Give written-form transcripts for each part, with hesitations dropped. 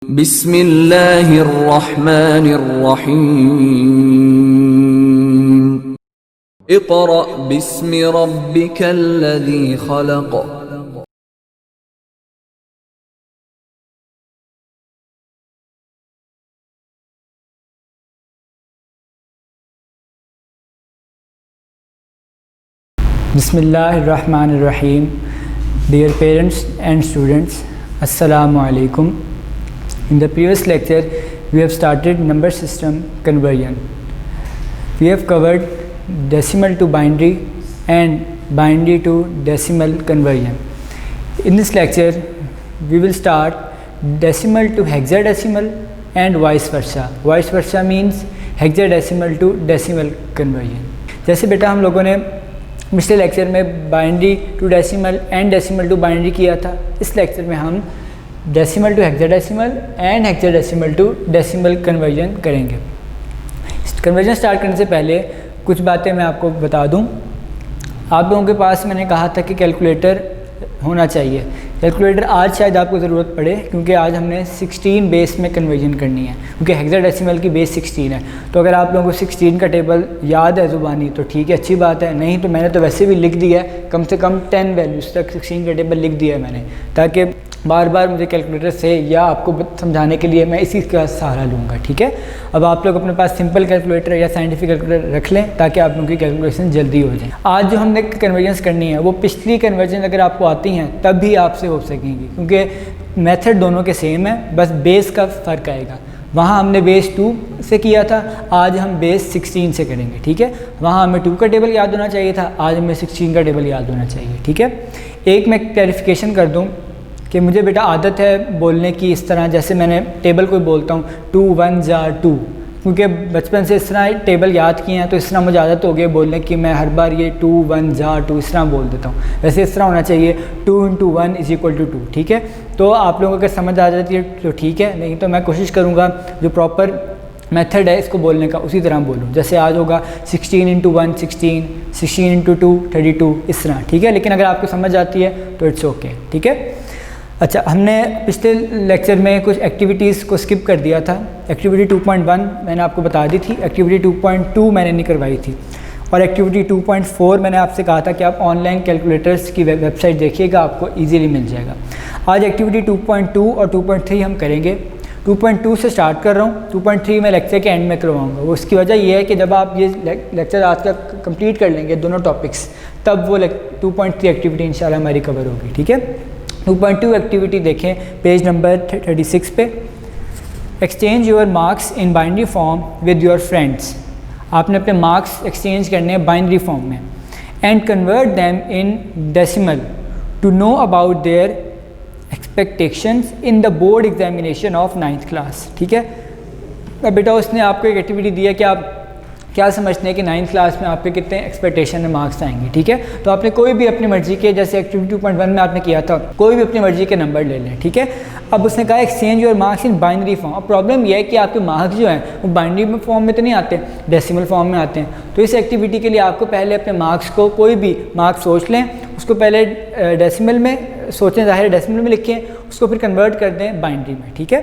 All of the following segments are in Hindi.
बिस्मिल्लाहिर्रहमानिर्रहीम। Iqra बिस्मि रब्बिकल्लज़ी खलक़। Bismillahirrahmanirrahim. Dear parents and students, Assalamu alaikum. In the previous lecture, we have started number system conversion. We have covered decimal to binary and binary to decimal conversion. In this lecture, we will start decimal to hexadecimal and vice versa. Vice versa means hexadecimal to decimal conversion. जैसे बेटा हम लोगों ने पिछले लेक्चर में binary to decimal and decimal to binary किया था, इस लेक्चर में हम decimal to hexadecimal and hexadecimal to decimal conversion करेंगे। कन्वर्जन स्टार्ट करने से पहले कुछ बातें मैं आपको बता दूं। आप लोगों के पास मैंने कहा था कि कैलकुलेटर होना चाहिए। कैलकुलेटर आज शायद आपको ज़रूरत पड़े क्योंकि आज हमने 16 बेस में कन्वर्जन करनी है, क्योंकि हेक्साडेसिमल की बेस 16 है। तो अगर आप लोगों को 16 का टेबल याद है ज़ुबानी तो ठीक है, अच्छी बात है। नहीं तो मैंने तो वैसे भी लिख दिया है, कम से कम 10 वैल्यूज़ तक 16 का टेबल लिख दिया है मैंने, ताकि बार बार मुझे कैलकुलेटर से या आपको समझाने के लिए मैं इसी का सहारा लूँगा। ठीक है, अब आप लोग अपने पास सिंपल कैलकुलेटर या साइंटिफिक कैलकुलेटर रख लें ताकि आप लोगों की कैलकुलेशन जल्दी हो जाए। आज जो हमने कन्वर्जन्स करनी है वो पिछली कन्वर्जन अगर आपको आती हैं तब भी आपसे हो सकेंगी, क्योंकि मेथड दोनों के सेम है, बस बेस का फ़र्क आएगा। वहाँ हमने बेस 2 से किया था, आज हम बेस 16 से करेंगे। ठीक है, वहाँ हमें 2 का टेबल याद होना चाहिए था, आज हमें 16 का टेबल याद होना चाहिए। ठीक है, एक मैं क्लैरिफिकेशन कर दूँ कि मुझे बेटा आदत है बोलने की इस तरह, जैसे मैंने टेबल को बोलता हूँ 2 1 जार 2, क्योंकि बचपन से इस तरह टेबल याद किए हैं तो इस तरह मुझे आदत हो गई बोलने की, मैं हर बार ये 2 1 जार 2 इस तरह बोल देता हूँ। वैसे इस तरह होना चाहिए 2 × 1 = 2। ठीक है, तो आप लोगों को अगर समझ आ जाती है तो ठीक है, नहीं तो मैं कोशिश करूँगा जो प्रॉपर मेथड है इसको बोलने का उसी तरह बोलूँ। जैसे आज होगा 16 × 1 16, 16 × 2 32 इस तरह। ठीक है, लेकिन अगर आपको समझ आती है तो इट्स ओके। ठीक है, अच्छा, हमने पिछले लेक्चर में कुछ एक्टिविटीज़ को स्किप कर दिया था। एक्टिविटी 2.1 मैंने आपको बता दी थी, एक्टिविटी 2.2 मैंने नहीं करवाई थी, और एक्टिविटी 2.4 मैंने आपसे कहा था कि आप ऑनलाइन कैलकुलेटर्स की वेबसाइट देखिएगा, आपको इजीली मिल जाएगा। आज एक्टिविटी 2.2 और 2.3 हम करेंगे। 2.2 से स्टार्ट कर रहा हूँ, 2.3 मैं लेक्चर के एंड में करवाऊँगा। वो उसकी वजह यह है कि जब आप ये लेक्चर आज का कंप्लीट कर लेंगे दोनों टॉपिक्स, तब वो 2.3 एक्टिविटी इंशाल्लाह हमारी कवर होगी। ठीक है, 2.2 एक्टिविटी देखें पेज नंबर 36 पे। Exchange your marks in binary form with your friends. आपने अपने मार्क्स एक्सचेंज करने हैं बाइनरी फॉर्म में, and convert them in decimal to know about their expectations in the board examination of 9th class. ठीक है, अब बेटा उसने आपको एक एक्टिविटी दी है कि आप क्या समझते हैं कि 9th क्लास में आपके कितने एक्सपेक्टेशन में मार्क्स आएंगे। ठीक है, तो आपने कोई भी अपनी मर्जी के, जैसे एक्टिविटी 2.1 में आपने किया था, कोई भी अपनी मर्जी के नंबर ले लें। ठीक है, अब उसने कहा exchange your marks in binary form. अब प्रॉब्लम यह है कि आपके मार्क्स जो हैं वो बाइनरी फॉर्म में तो नहीं आते, डेसिमल फॉर्म में आते हैं। तो इस एक्टिविटी के लिए आपको पहले अपने मार्क्स को, कोई भी मार्क्स सोच लें, उसको पहले डेसिमल में सोचें, ज़ाहिर डेसिमल में लिखें, उसको फिर कन्वर्ट कर दें बाइनरी में। ठीक है,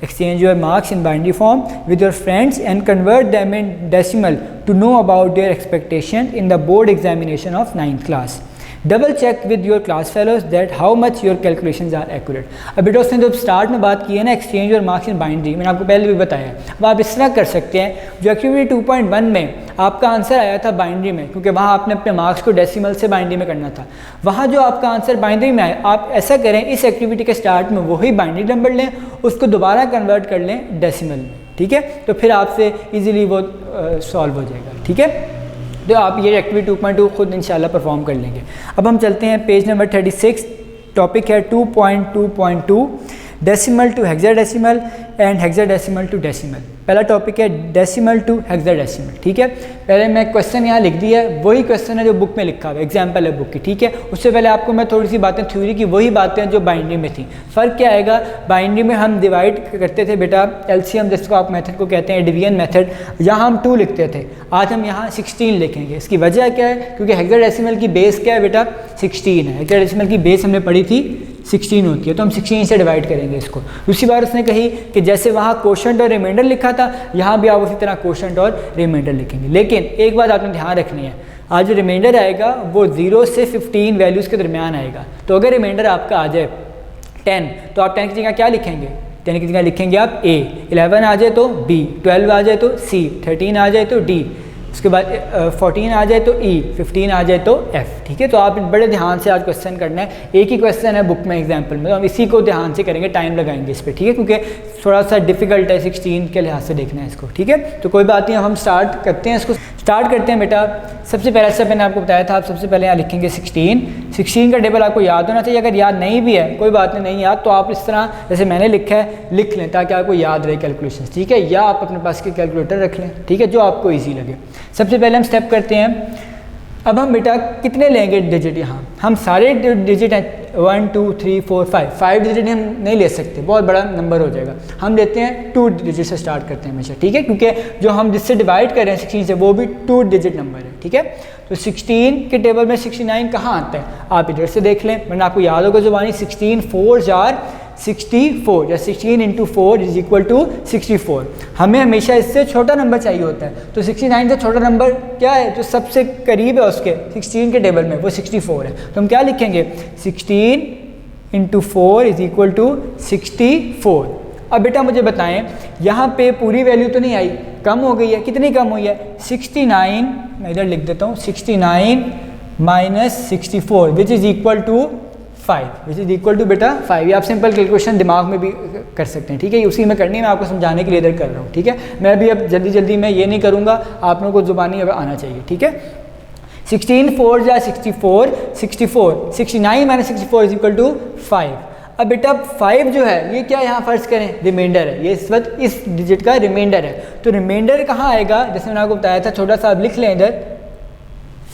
exchange your marks in binary form with your friends and convert them in decimal to know about their expectation in the board examination of 9th class. Double check with your class fellows that how much your calculations are accurate. अब बेटा उसने जब स्टार्ट में बात की है ना exchange your marks in binary, मैंने आपको पहले भी बताया। अब आप इस तरह कर सकते हैं, जो एक्टिविटी 2.1 में आपका आंसर आया था बाइनरी में, क्योंकि वहाँ आपने अपने मार्क्स को डेसिमल से बाइनरी में करना था, वहाँ जो आपका आंसर बाइनरी में आया, आप ऐसा करें इस एक्टिविटी के स्टार्ट में वही बाइनरी नंबर लें, उसको दोबारा कन्वर्ट कर लें डेसिमल में। ठीक है, तो फिर आपसे ईजिली वो सॉल्व हो जाएगा। ठीक है, तो आप ये एक्टिविटी 2.2 खुद इंशाल्लाह परफॉर्म कर लेंगे। अब हम चलते हैं पेज नंबर 36, टॉपिक है 2.2.2 decimal to hexadecimal and hexadecimal to decimal. पहला टॉपिक है डेसिमल टू हेक्साडेसिमल। ठीक है, पहले मैं क्वेश्चन यहाँ लिख दिया है, वही क्वेश्चन है जो बुक में लिखा हुआ है, एग्जाम्पल है बुक की। ठीक है, उससे पहले आपको मैं थोड़ी सी बातें थ्योरी की, वही बातें जो बाइनरी में थी। फ़र्क क्या आएगा, बाइनरी में हम डिवाइड करते थे बेटा एलसीएम, जिसको आप मेथड को कहते हैं डिवीजन मेथड, यहाँ हम 2 लिखते थे, आज हम यहाँ 16 लिखेंगे। इसकी वजह क्या है, क्योंकि हेक्साडेसिमल की बेस क्या है बेटा 16 है। हेक्साडेसिमल की बेस हमने पढ़ी थी 16 होती है, तो हम 16 से डिवाइड करेंगे इसको। दूसरी बार उसने कही कि जैसे वहाँ कोशेंट और रिमाइंडर लिखा था, यहाँ भी आप उसी तरह कोशेंट और रिमाइंडर लिखेंगे। लेकिन एक बात आपने ध्यान रखनी है, आज जो रिमाइंडर आएगा वो 0 से 15 वैल्यूज़ के दरमियान आएगा। तो अगर रिमाइंडर आपका आ जाए 10, तो आप 10 की जगह क्या लिखेंगे? 10 की जगह लिखेंगे आप A, 11 आ जाए तो B, 12 आ जाए तो C, 13 आ जाए तो D, उसके बाद 14 आ जाए तो E, 15 आ जाए तो F। ठीक है, तो आप बड़े ध्यान से आज क्वेश्चन करना है। एक ही क्वेश्चन है बुक में एग्जाम्पल में, तो हम इसी को ध्यान से करेंगे, टाइम लगाएंगे इस पर। ठीक है, क्योंकि थोड़ा सा डिफिकल्ट है 16 के लिहाज से देखना है इसको। ठीक है, तो कोई बात नहीं, हम स्टार्ट करते हैं इसको। स्टार्ट करते हैं बेटा। सबसे पहला स्टेप मैंने आपको बताया था, आप सबसे पहले यहाँ लिखेंगे 16 का टेबल आपको याद होना चाहिए। अगर याद नहीं भी है कोई बात नहीं याद, तो आप इस तरह जैसे मैंने लिखा है लिख लें, ताकि आपको याद रहे कैलकुलेशन। ठीक है, या आप अपने पास की कैलकुलेटर रख लें। ठीक है, जो आपको ईजी लगे। सबसे पहले हम स्टेप करते हैं। अब हम बेटा कितने लेंगे डिजिट? यहाँ हम सारे डिजिट हैं 1 2 3 4 5 डिजिट हम नहीं ले सकते, बहुत बड़ा नंबर हो जाएगा। हम लेते हैं 2 डिजिट से स्टार्ट करते हैं हमेशा। ठीक है, क्योंकि जो हम जिससे डिवाइड कर रहे हैं 16 से वो भी 2 डिजिट नंबर है। ठीक है, तो 16 के टेबल में 69 कहाँ आता है? आप इधर से देख लें, वरना आपको याद होगा जुबानी 16 4 जार 64, या 16 इंटू 4 इज इक्वल टू 64। हमें हमेशा इससे छोटा नंबर चाहिए होता है, तो 69 से छोटा नंबर क्या है जो सबसे करीब है उसके 16 के टेबल में, वो 64 है। तो हम क्या लिखेंगे? 16 इंटू 4 इज इक्वल टू 64। अब बेटा मुझे बताएं, यहाँ पे पूरी वैल्यू तो नहीं आई, कम हो गई है। कितनी कम हुई है? 69, मैं इधर लिख देता हूँ, 69 minus 64 which is equal to 5, which is equal to बेटा 5। ये आप सिंपल कैलकुलेशन दिमाग में भी कर सकते हैं। ठीक है, उसी में करनी है, मैं आपको समझाने के लिए इधर कर रहा हूँ। ठीक है, मैं भी अब जल्दी मैं ये नहीं करूँगा, आप लोगों को ज़ुबानी अब आना चाहिए। ठीक है, 16 4 जा 64, 69 माइनस 64 इज इक्वल टू 5। अब बेटा 5 जो है ये क्या यहाँ फर्ज करें? रिमाइंडर है, ये इस वक्त इस डिजिट का रिमाइंडर है। तो रिमाइंडर कहाँ आएगा? जैसे मैंने आपको बताया था, छोटा सा आप लिख लें इधर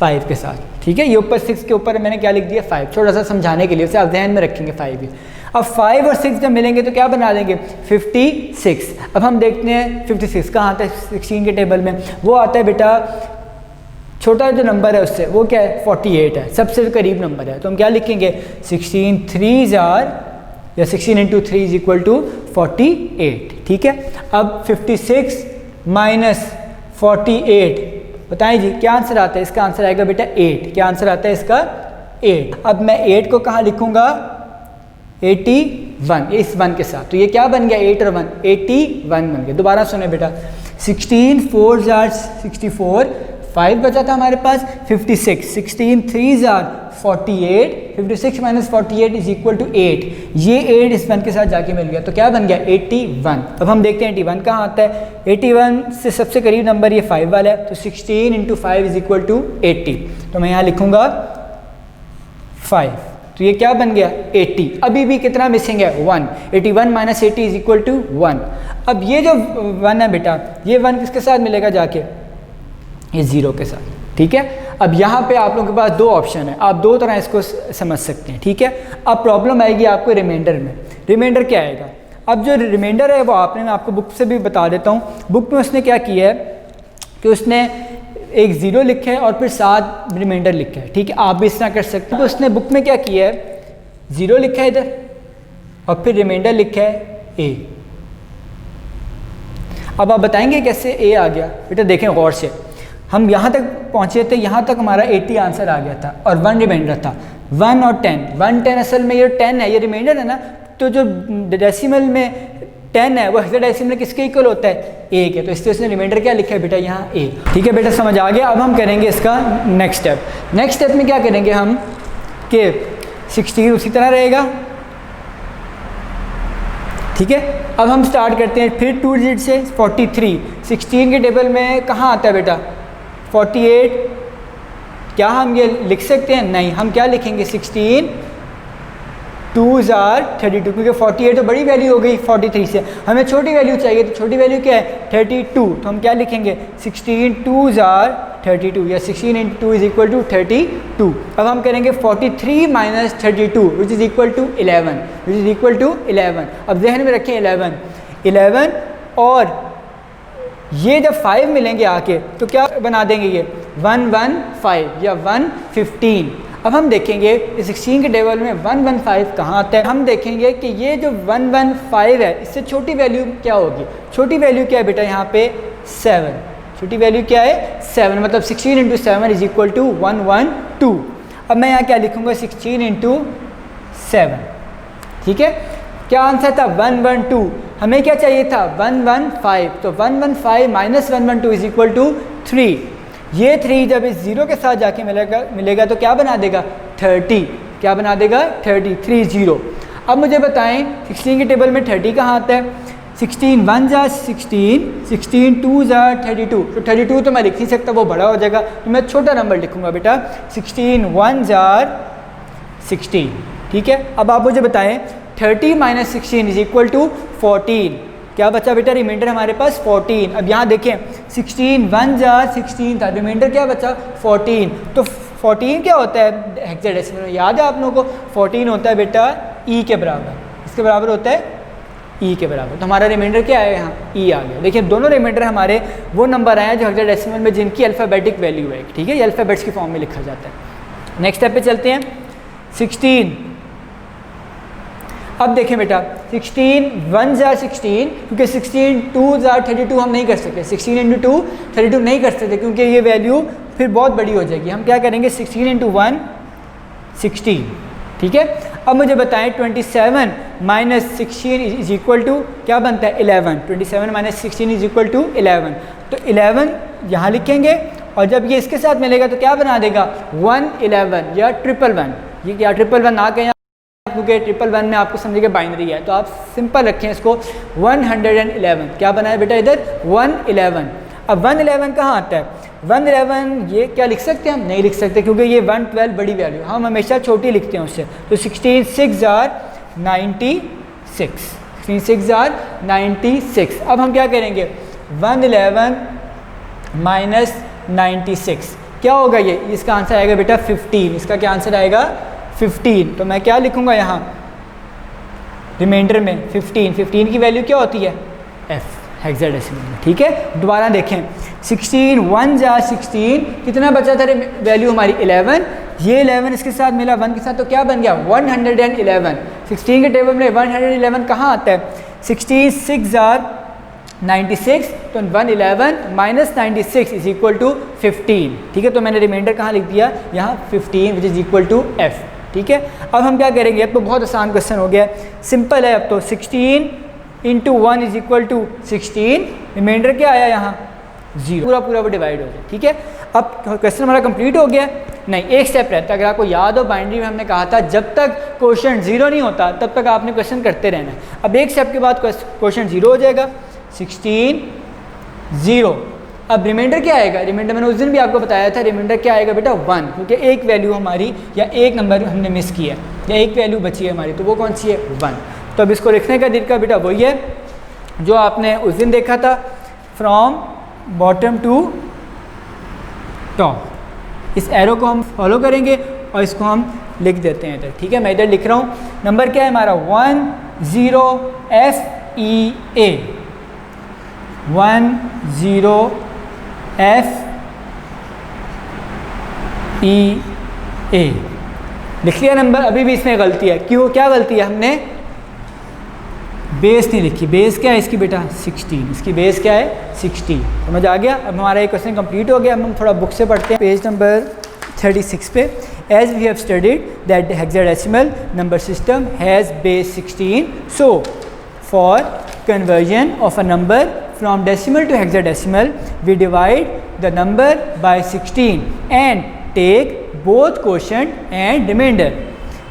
5 के साथ। ठीक है, ये ऊपर 6 के ऊपर मैंने क्या लिख दिया? 5, छोटा सा समझाने के लिए, उसे आप ध्यान में रखेंगे 5 ही। अब 5 और 6 जब मिलेंगे तो क्या बना देंगे? 56। अब हम देखते हैं 56 कहाँ आता है 16 के टेबल में? वो आता है बेटा, छोटा जो नंबर है उससे, वो क्या है? 48 है, सबसे करीब नंबर है। तो हम क्या लिखेंगे? 16 3 जार, या 16 इंटू 3 इज इक्वल टू 48। ठीक है, अब 56 माइनस 48, बताएं जी क्या आंसर आता है? इसका आंसर आएगा बेटा 8। क्या आंसर आता है इसका? 8। अब मैं 8 को कहाँ लिखूंगा? 81, इस 1 के साथ। तो ये क्या बन गया? 8 और 1, 81 बन गया। दोबारा सुने बेटा, 16 4 जार 64, 5 बचा था हमारे पास 56, 16 3 जार 48, 56 माइनस 48 इज इक्वल टू 8। ये 8 इस 1 के साथ जाके मिल गया, तो क्या बन गया? 81। अब हम देखते हैं 81 कहाँ आता है? 81 से सबसे करीब नंबर ये 5 वाला है, तो 16 इंटू 5 इज इक्वल टू 80। तो मैं यहाँ लिखूंगा 5, तो ये क्या बन गया? 80। अभी भी कितना मिसिंग है? 1। 81 माइनस 80 इज इक्वल टू 1। अब ये जो 1 है बेटा, ये 1 किसके साथ मिलेगा जाके? ये 0 के साथ। ठीक है, अब यहाँ पे आप लोगों के पास 2 ऑप्शन है, आप 2 तरह इसको समझ सकते हैं। ठीक है, अब प्रॉब्लम आएगी आपको रिमाइंडर में। रिमाइंडर क्या आएगा? अब जो रिमाइंडर है वो आपने, मैं आपको बुक से भी बता देता हूँ। बुक में उसने क्या किया है कि उसने एक 0 लिखा है और फिर 7 रिमाइंडर लिखा है। ठीक है, आप भी इस तरह कर सकते हैं। तो उसने बुक में क्या किया है? 0 लिखा है इधर और फिर रिमाइंडर लिखा है A। अब आप बताएंगे कैसे A आ गया? बेटा देखें गौर से, हम यहाँ तक पहुँचे थे, यहाँ तक हमारा 80 आंसर आ गया था और 1 रिमाइंडर था। 1 और 10, 1 10 असल में ये 10 है, ये रिमाइंडर है ना। तो जो डेसिमल में 10 है वो हेक्साडेसिमल किसके इक्वल होता है? A के। तो इसलिए उसने रिमाइंडर क्या लिखा है बेटा? यहाँ A। ठीक है बेटा, समझ आ गया। अब हम करेंगे इसका नेक्स्ट स्टेप। नेक्स्ट स्टेप में क्या करेंगे हम कि 16 उसी तरह रहेगा। ठीक है, अब हम स्टार्ट करते हैं फिर 2 डिजिट से 43। 16 के टेबल में कहाँ आता है बेटा? 48। क्या हम ये लिख सकते हैं? नहीं, हम क्या लिखेंगे? 16 2 जार 32, क्योंकि 48 तो बड़ी वैल्यू हो गई 43 से, हमें छोटी वैल्यू चाहिए। तो छोटी वैल्यू क्या है? 32। तो हम क्या लिखेंगे? 16 2 जार 32, या 16 इंटू 2 इज इक्वल टू 32। अब हम करेंगे 43 minus 32 which is equal to 11, which is equal to 11। अब जहन में रखें 11 और ये जब 5 मिलेंगे आके तो क्या बना देंगे? ये 115 या 115। अब हम देखेंगे इस 16 के टेबल में 115 कहाँ आता है। हम देखेंगे कि ये जो 115 है इससे छोटी वैल्यू क्या होगी। छोटी वैल्यू क्या है बेटा यहाँ पे 7। छोटी वैल्यू क्या है 7, मतलब 16 इंटू 7 इज इक्वल टू 112। अब मैं यहाँ क्या लिखूँगा 16 इंटू 7, ठीक है। क्या आंसर था 112, हमें क्या चाहिए था 115, तो 115 माइनस 112 इज इक्वल टू 3। ये 3 जब इस 0 के साथ जाके मिलेगा तो क्या बना देगा 30। क्या बना देगा 30। अब मुझे बताएं 16 के टेबल में 30 कहाँ आता है। 16 1 जा 16, 16 2 जा 32, तो 32 तो मैं लिख नहीं सकता, वो बड़ा हो जाएगा, तो मैं छोटा नंबर लिखूंगा बेटा 16 1 जा 16, ठीक है। अब आप मुझे बताएं 30 माइनस 16 इज इक्वल टू 14। क्या बचा बेटा रिमाइंडर हमारे पास 14। अब यहाँ देखें 16 1 जा 16 था, रिमाइंडर क्या बचा 14। तो 14 क्या होता है हेक्साडेसिमल में, याद है आप लोगों को 14 होता है बेटा ई के बराबर, इसके बराबर होता है ई के बराबर। तो हमारा रिमाइंडर क्या आया यहाँ ई आ गया। देखिए दोनों रिमाइंडर हमारे वो नंबर आए हैं जो हेक्साडेसिमल में जिनकी अल्फ़ाबेटिक वैल्यू है, ठीक है, ये अल्फ़ाबेट्स की फॉर्म में लिखा जाता है। नेक्स्ट स्टेप पे चलते हैं 16। अब देखें बेटा 16 1 जा 16, क्योंकि 16 2 जा 32 हम नहीं कर सकते, 16 इंटू 2 32 नहीं कर सकते क्योंकि ये वैल्यू फिर बहुत बड़ी हो जाएगी। हम क्या करेंगे 16 इंटू 1 16, ठीक है। अब मुझे बताएं 27 माइनस 16 इज इक्वल टू क्या बनता है 11। 27 माइनस 16 इज इक्वल टू 11, तो 11 यहाँ लिखेंगे और जब ये इसके साथ मिलेगा तो क्या बना देगा 111 या 111। ये क्या 111 ना कहें क्योंकि 111 में आपको समझिएगा बाइनरी है, तो आप सिंपल रखें इसको 111। क्या बना है बेटा इधर 111। अब 111 कहाँ आता है 111, ये क्या लिख सकते हैं हम नहीं लिख सकते क्योंकि ये 112 बड़ी वैल्यू, हम हमेशा छोटी लिखते हैं उससे। तो 16 6 जार 96, 16 6 जार 96। अब हम क्या करेंगे 111 माइनस 96 क्या होगा ये, इसका आंसर आएगा बेटा 15। इसका क्या आंसर आएगा 15। तो मैं क्या लिखूंगा यहाँ रिमाइंडर में 15 की वैल्यू क्या होती है f हेक्साडेसिमल में, ठीक है। दोबारा देखें 16 1 जा 16, कितना बचा था वैल्यू हमारी 11, ये 11 इसके साथ मिला 1 के साथ तो क्या बन गया 111। 16 के टेबल में 111 कहाँ आता है 16 6 जार 96, तो 111 माइनस 96 इज इक्वल टू 15, ठीक है। तो मैंने रिमाइंडर कहाँ लिख दिया यहाँ 15 which is equal to f, ठीक है। अब हम क्या करेंगे, अब तो बहुत आसान क्वेश्चन हो गया, सिंपल है। अब तो 16 into 1 is equal to 16, remainder क्या आया यहाँ 0, पूरा वो डिवाइड हो गया, ठीक है। अब क्वेश्चन हमारा कंप्लीट हो गया। नहीं, एक स्टेप रहता है, अगर आपको याद हो बाइनरी में हमने कहा था जब तक क्वोशंट 0 नहीं होता तब तक आपने क्वेश्चन करते रहना है। अब एक स्टेप के बाद क्वोशंट 0 हो जाएगा 16 0। अब रिमाइंडर क्या आएगा, रिमाइंडर मैंने उस दिन भी आपको बताया था, रिमाइंडर क्या आएगा बेटा 1, क्योंकि एक वैल्यू हमारी या एक नंबर हमने मिस किया या एक वैल्यू बची है हमारी, तो वो कौन सी है 1। तो अब इसको लिखने का तरीका बेटा वही है जो आपने उस दिन देखा था, फ्रॉम बॉटम टू टॉप। इस एरो को हम फॉलो करेंगे और इसको हम लिख देते हैं इधर, ठीक है। मैं इधर लिख रहा हूँ, नंबर क्या है हमारा 10FEA 10FEA लिख लिया नंबर। अभी भी इसमें गलती है, क्यों, क्या गलती है, हमने बेस नहीं लिखी। बेस क्या है इसकी बेटा 16, इसकी बेस क्या है 60। समझ आ गया। अब हमारा एक क्वेश्चन कंप्लीट हो गया। अब हम थोड़ा बुक से पढ़ते हैं पेज नंबर 36 पे। As we have studied that the hexadecimal number system has base 16, so for conversion of a number from decimal to hexadecimal, we divide the number by 16 and take both quotient and remainder.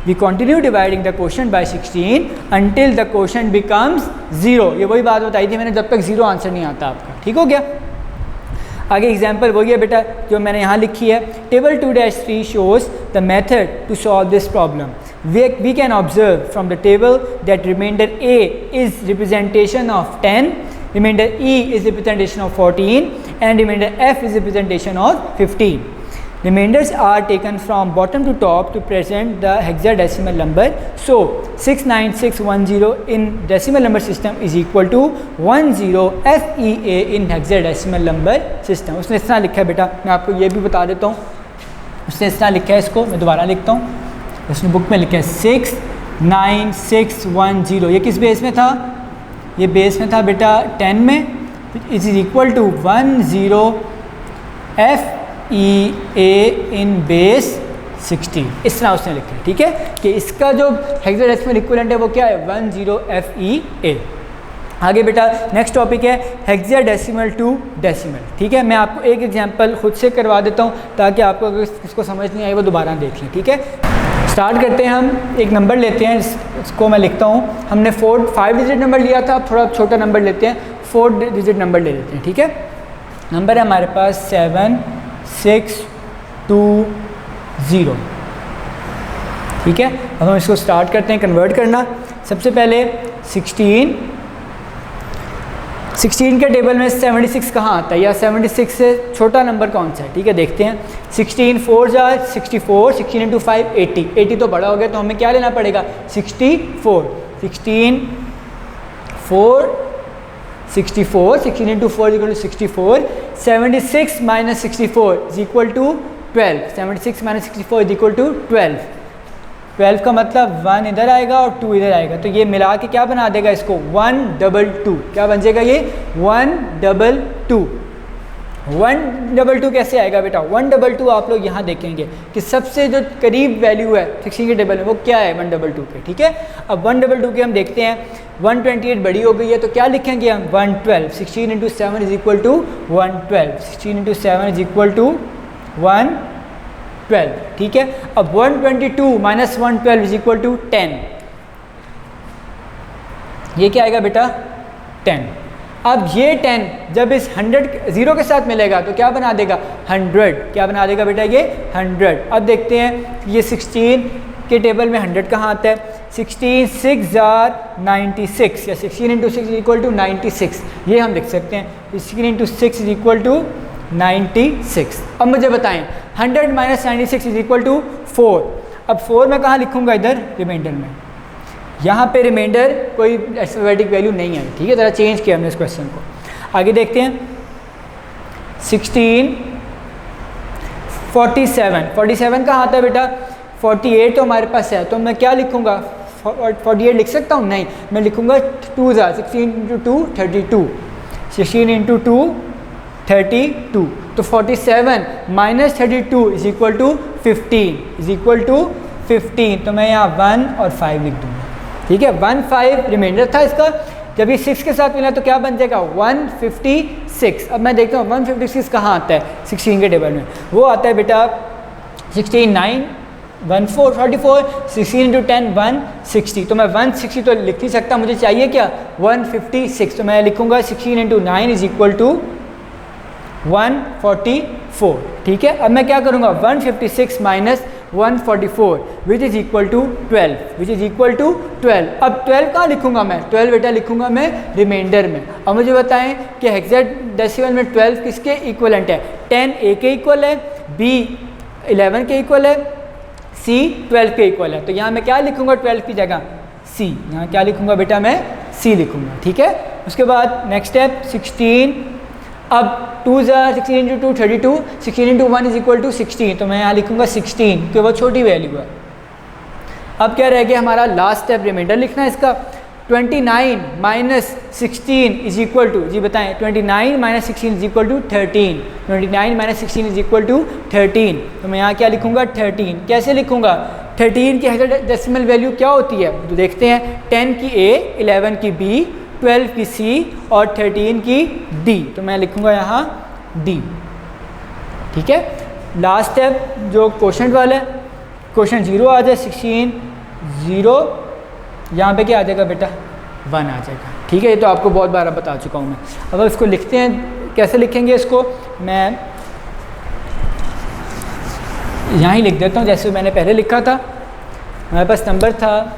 We continue dividing the quotient by 16 until the quotient becomes 0. ये वही बात बताई थी मैंने, जब तक 0 आंसर नहीं आता आपका, ठीक हो गया। आगे एग्जाम्पल वही है बेटा जो मैंने यहाँ लिखी है। Table 2-3 shows the method to solve this problem. We can observe from the table that remainder A is representation of 10, remainder E is representation of 14 and remainder F is representation of 15. Remainders are taken from bottom to top to present the hexadecimal number. So 69610 in decimal number system is equal to 10FEA in hexadecimal number system. उसने इस तरह लिखा है बेटा, मैं आपको ये भी बता देता हूँ। उसने इस तरह लिखा है, इसको मैं दोबारा लिखता हूँ, उसने बुक में लिखा है 69610। ये किस बेस में था? ये बेस में था बेटा 10 में, इज इक्वल टू 10 FEA इन बेस 16। इस तरह उसने लिखा है, ठीक है, कि इसका जो हेक्साडेसिमल इक्विवेलेंट है वो क्या है? 10 FEA। आगे बेटा नेक्स्ट टॉपिक है हेक्साडेसिमल टू डेसिमल, ठीक है। मैं आपको एक एग्जांपल खुद से करवा देता हूँ ताकि आपको अगर इसको समझ नहीं आई वो दोबारा देख लें, ठीक है। स्टार्ट करते हैं, हम एक नंबर लेते हैं, इसको मैं लिखता हूँ। हमने 5 डिजिट नंबर लिया था, थोड़ा छोटा नंबर लेते हैं, 4 डिजिट नंबर ले लेते हैं, ठीक है। नंबर है हमारे पास 7620, ठीक है। अब हम इसको स्टार्ट करते हैं कन्वर्ट करना। सबसे पहले 16 के टेबल में 76 कहाँ आता है, या 76 से छोटा नंबर कौन सा है, ठीक है, देखते हैं। 16 4 जा 64, 16 इंटू 5 80, 80 तो बड़ा हो गया तो हमें क्या लेना पड़ेगा? 64, 16 into 4 equal to 64, 76 minus 64 is equal to 12, 76 minus 64 is equal to 12। 12 का मतलब 1 इधर आएगा और 2 इधर आएगा, तो ये मिला के क्या बना देगा इसको? 122। क्या बन जाएगा ये? 122। 122 कैसे आएगा बेटा? 122 आप लोग यहाँ देखेंगे कि सबसे जो करीब वैल्यू है 16 के टेबल में वो क्या है? 122 के, ठीक है। अब 122 के हम देखते हैं, 128 बड़ी हो गई है तो क्या लिखेंगे हम? 112। 16 into 7 is equal to 112, 16 into 7 is equal to 112, ठीक है। अब 122 माइनस 112 इज इक्वल टू 10, ये क्या आएगा बेटा? 10। अब ये 10 जब इस 100 0 के साथ मिलेगा तो क्या बना देगा? 100। क्या बना देगा बेटा? ये 100। अब देखते हैं ये 16 के टेबल में 100 कहाँ आता है? 16 6 जार 96, या 16 इंटू 6 इज इक्वल टू 96, ये हम लिख सकते हैं। 16 इंटू 6 इज इक्वल टू 96। अब मुझे बताएं 100 माइनस 96 इज इक्वल टू 4। अब 4 मैं कहाँ लिखूँगा? इधर रिमाइंडर में। यहाँ पे रिमाइंडर कोई अल्फाबेटिक वैल्यू नहीं है, ठीक है, ज़रा चेंज किया हमने इस क्वेश्चन को। आगे देखते हैं 16 47 कहाँ आता है बेटा? 48 तो हमारे पास है, तो मैं क्या लिखूँगा? 48 लिख सकता हूँ? नहीं, मैं लिखूँगा 2 ज़ा 16 इंटू 2 32, 16 इंटू 2 32, तो 47 minus 32 is equal to 15, is equal to 15, तो मैं यहाँ 1 और 5 लिख दूँगा, ठीक है। 1 5 रिमाइंडर था इसका, जब ये 6 के साथ मिला तो क्या बन जाएगा? 156। अब मैं देखता हूँ 156 कहाँ आता है 16 के टेबल में? वो आता है बेटा 16 9 14 44, 16 इंटू 10 160, तो मैं 160 तो लिख नहीं सकता, मुझे चाहिए क्या? 156, तो मैं लिखूँगा 16 इंटू 9 इज इक्वल टू 144, ठीक है। अब मैं क्या करूँगा? 156 minus 144 which is equal to 12, which is equal to 12। अब 12 कहाँ लिखूँगा मैं? 12 बेटा लिखूँगा मैं रिमाइंडर में। अब मुझे बताएं कि हेक्साडेसिमल में 12 किसके इक्वलेंट है? 10 A के इक्वल है, B 11 के इक्वल है, C 12 के इक्वल है, तो यहाँ मैं क्या लिखूँगा 12 की जगह? C। यहाँ क्या लिखूँगा बेटा? मैं C लिखूँगा, ठीक है। उसके बाद नेक्स्ट स्टेप 16, अब 2 ज़ा 16 into 2 32, 16 into 1 is equal to 16, तो मैं यहाँ लिखूँगा 16 क्योंकि वो छोटी वैल्यू है। अब क्या रह गया हमारा? लास्ट स्टेप रिमाइंडर लिखना है इसका। 29 माइनस 16 इज इक्वल टू, जी बताएं, 29 minus 16 is equal to 13, 29 minus 16 is equal to 13, तो मैं यहाँ क्या लिखूँगा? 13। कैसे लिखूँगा? 13 की हेक्साडेसिमल वैल्यू क्या होती है तो देखते हैं। 10 की A, 11 की B, 12 की C और 13 की D, तो मैं लिखूँगा यहाँ D, ठीक है। लास्ट स्टेप जो क्वोशंट वाला है, क्वोशंट 0 आ जाए, 16 0, यहाँ पे क्या आ जाएगा बेटा? 1 आ जाएगा, ठीक है। ये तो आपको बहुत बार बता चुका हूँ मैं। अब इसको लिखते हैं, कैसे लिखेंगे इसको? मैं यहाँ ही लिख देता हूँ जैसे मैंने पहले लिखा था। हमारे पास नंबर था